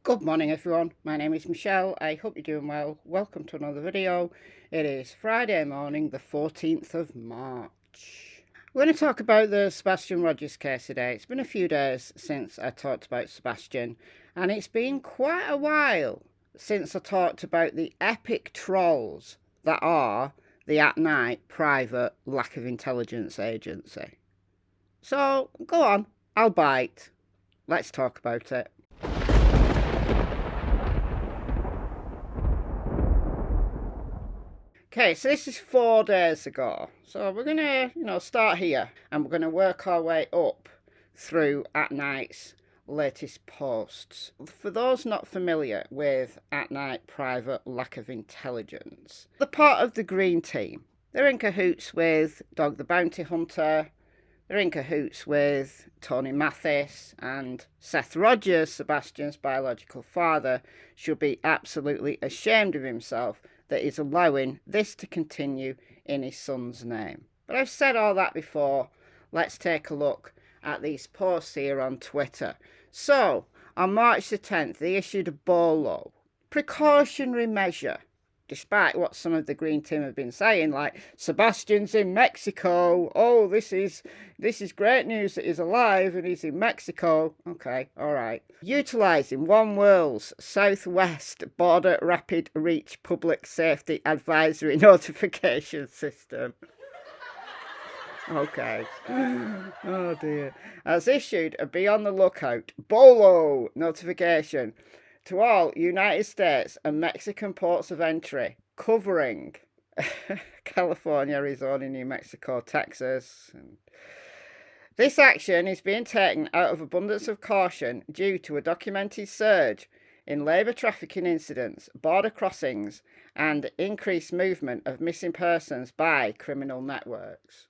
Good morning everyone, my name is Michelle, I hope you're doing well. Welcome to another video. It is Friday morning the 14th of March. We're going to talk about the Sebastian Rogers case today. It's been a few days since I talked about Sebastian, and it's been quite a while since I talked about the epic trolls that are the AtNight private lack of intelligence agency. So go on, I'll bite. Let's talk about it. Okay, so this is 4 days ago. So we're gonna, start here, and we're gonna work our way up through AtNight's latest posts. For those not familiar with AtNight private lack of intelligence, they're part of the Green Team. They're in cahoots with Dog the Bounty Hunter. They're in cahoots with Tony Mathis, and Seth Rogers, Sebastian's biological father, should be absolutely ashamed of himself that he's allowing this to continue in his son's name. But I've said all that before. Let's take a look at these posts here on Twitter. So, on March the 10th, they issued a BOLO, precautionary measure, despite what some of the Green Team have been saying, like, Sebastian's in Mexico. Oh, this is great news that he's alive and he's in Mexico. Okay, all right. Utilising One World's Southwest Border Rapid Reach Public Safety Advisory Notification System. Okay. Oh dear. Has issued a be on the lookout BOLO notification to all United States and Mexican ports of entry, covering California, Arizona, New Mexico, Texas. This action is being taken out of abundance of caution due to a documented surge in labour trafficking incidents, border crossings, and increased movement of missing persons by criminal networks.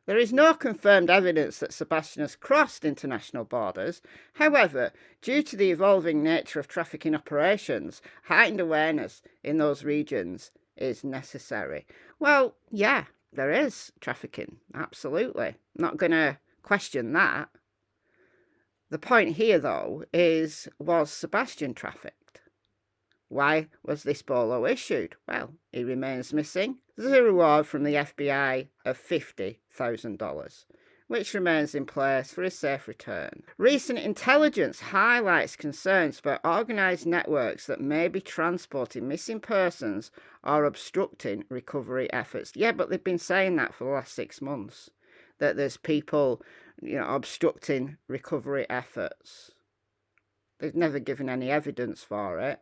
There is no confirmed evidence that Sebastian has crossed international borders. However, due to the evolving nature of trafficking operations, heightened awareness in those regions is necessary. Well, yeah, there is trafficking. Absolutely. Not going to question that. The point here, though, is, was Sebastian trafficked? Why was this BOLO issued? Well, he remains missing. There's a reward from the FBI of $50,000, which remains in place for his safe return. Recent intelligence highlights concerns about organised networks that may be transporting missing persons or obstructing recovery efforts. Yeah, but they've been saying that for the last 6 months, that there's people, obstructing recovery efforts. They've never given any evidence for it.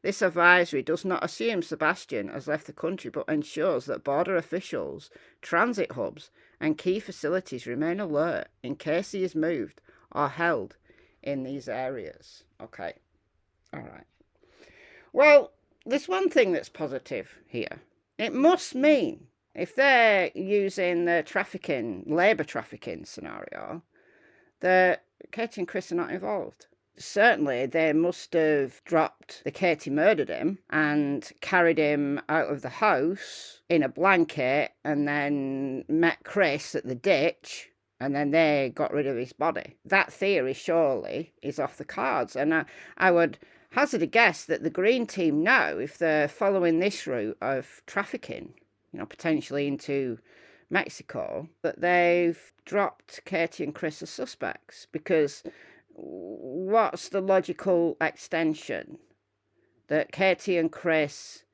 This advisory does not assume Sebastian has left the country, but ensures that border officials, transit hubs, and key facilities remain alert in case he is moved or held in these areas. Okay, all right. Well, there's one thing that's positive here. It must mean, if they're using the labour trafficking scenario, that Katie and Chris are not involved. Certainly, they must have dropped the Katie murdered him and carried him out of the house in a blanket and then met Chris at the ditch, and then they got rid of his body. That theory surely is off the cards, and I would hazard a guess that the Green Team know, if they're following this route of trafficking, potentially into Mexico, that they've dropped Katie and Chris as suspects, because what's the logical extension? That Katie and Chris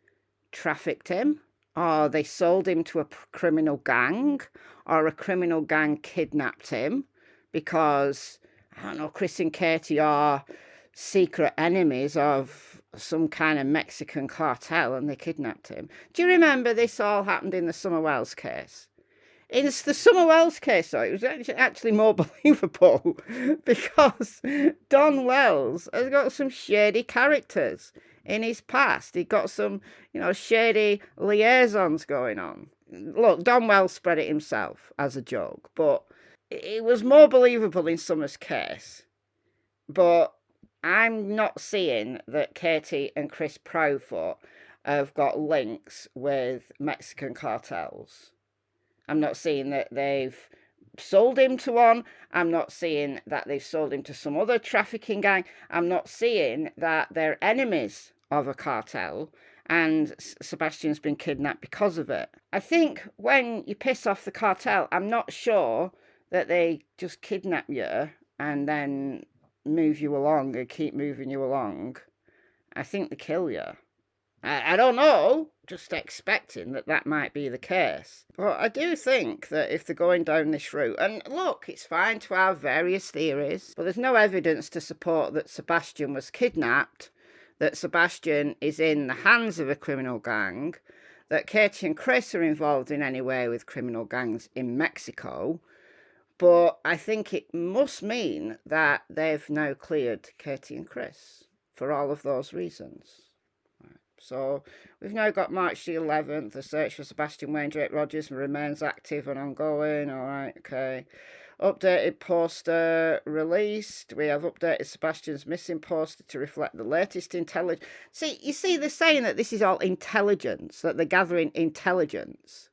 trafficked him, or they sold him to a criminal gang, or a criminal gang kidnapped him because, I don't know, Chris and Katie are secret enemies of some kind of Mexican cartel and they kidnapped him. Do you remember this all happened in the Summer Wells case? In the Summer Wells case, though, it was actually more believable because Don Wells has got some shady characters in his past. He got some, shady liaisons going on. Look, Don Wells spread it himself as a joke, but it was more believable in Summer's case. But I'm not seeing that Katie and Chris Proudfoot have got links with Mexican cartels. I'm not seeing that they've sold him to one. I'm not seeing that they've sold him to some other trafficking gang. I'm not seeing that they're enemies of a cartel and Sebastian's been kidnapped because of it. I think when you piss off the cartel, I'm not sure that they just kidnap you and then move you along and keep moving you along. I think they kill you. I don't know, just expecting that might be the case. But I do think that if they're going down this route, and look, it's fine to have various theories, but there's no evidence to support that Sebastian was kidnapped, that Sebastian is in the hands of a criminal gang, that Katie and Chris are involved in any way with criminal gangs in Mexico. But I think it must mean that they've now cleared Katie and Chris for all of those reasons. So we've now got March the 11th. The search for Sebastian Wainwright Rogers remains active and ongoing. All right, okay. Updated poster released. We have updated Sebastian's missing poster to reflect the latest intelligence. You see, they're saying that this is all intelligence, that they're gathering intelligence.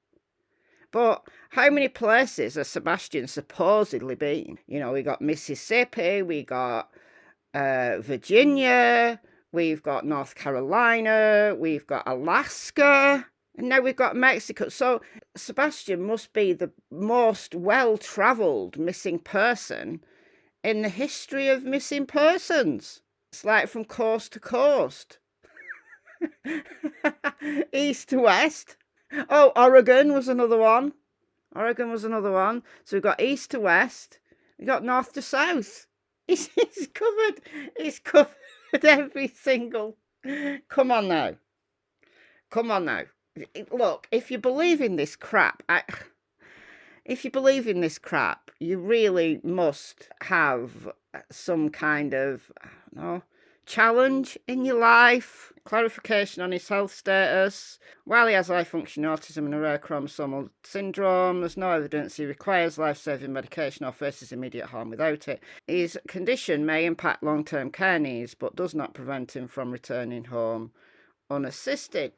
But how many places has Sebastian supposedly been? You know, we got Mississippi, we got Virginia, we've got North Carolina, we've got Alaska, and now we've got Mexico. So Sebastian must be the most well-travelled missing person in the history of missing persons. It's like from coast to coast. East to west. Oh, Oregon was another one. So we've got east to west. We've got north to south. He's covered every single... Come on now. Look, if you believe in this crap, you really must have some kind of, I don't know, challenge in your life. Clarification on his health status. While he has high-functioning autism and a rare chromosomal syndrome, there's no evidence he requires life-saving medication or faces immediate harm without it. His condition may impact long-term care needs, but does not prevent him from returning home unassisted.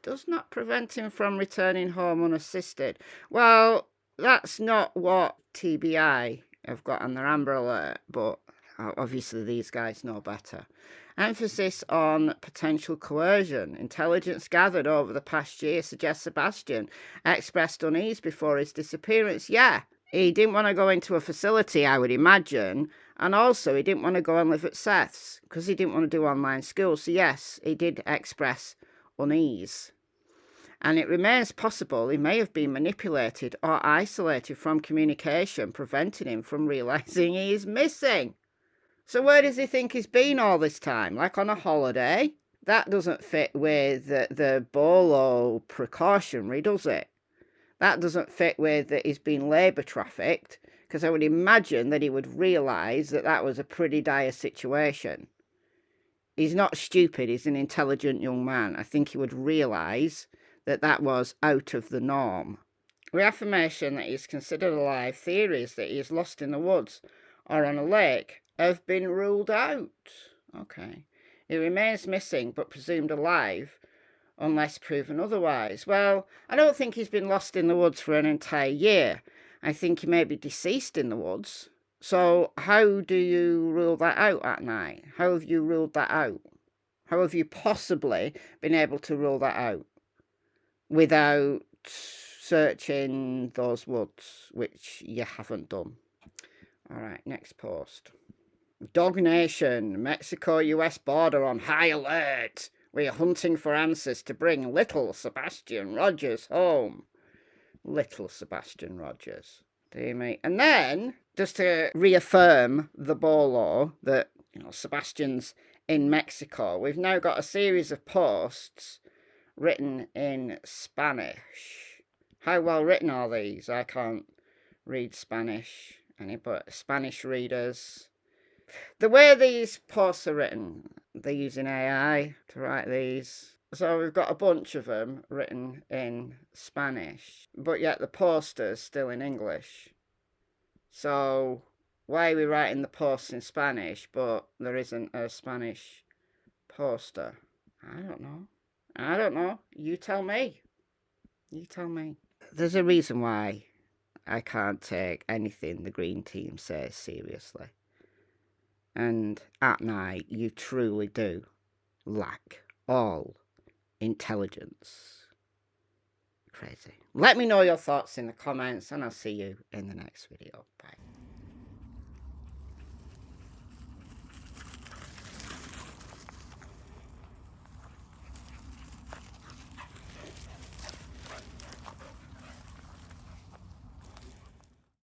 Well, that's not what TBI have got on their Amber Alert, but obviously these guys know better. Emphasis on potential coercion. Intelligence gathered over the past year suggests Sebastian expressed unease before his disappearance. Yeah, he didn't want to go into a facility, I would imagine. And also, he didn't want to go and live at Seth's because he didn't want to do online school. So yes, he did express unease. And it remains possible he may have been manipulated or isolated from communication, preventing him from realising he is missing. So where does he think he's been all this time? Like on a holiday? That doesn't fit with the BOLO precautionary, does it? That doesn't fit with that he's been labour trafficked, because I would imagine that he would realise that that was a pretty dire situation. He's not stupid, he's an intelligent young man. I think he would realise that that was out of the norm. Reaffirmation that he's considered alive, theories that he is lost in the woods or on a lake have been ruled out. Okay. He remains missing but presumed alive unless proven otherwise. Well, I don't think he's been lost in the woods for an entire year. I think he may be deceased in the woods. So how do you rule that out AtNight? How have you ruled that out? How have you possibly been able to rule that out without searching those woods, which you haven't done? All right, next post. Dog Nation, Mexico-US border on high alert. We are hunting for answers to bring little Sebastian Rogers home. Little Sebastian Rogers. Dear me. And then, just to reaffirm the BOLO that, Sebastian's in Mexico, we've now got a series of posts written in Spanish. How well written are these? I can't read Spanish. But Spanish readers. The way these posts are written, they're using AI to write these. So we've got a bunch of them written in Spanish, but yet the poster's still in English. So why are we writing the posts in Spanish, but there isn't a Spanish poster? I don't know. You tell me. There's a reason why I can't take anything the Green Team says seriously. And AtNight, you truly do lack all intelligence. Crazy. Let me know your thoughts in the comments, and I'll see you in the next video. Bye.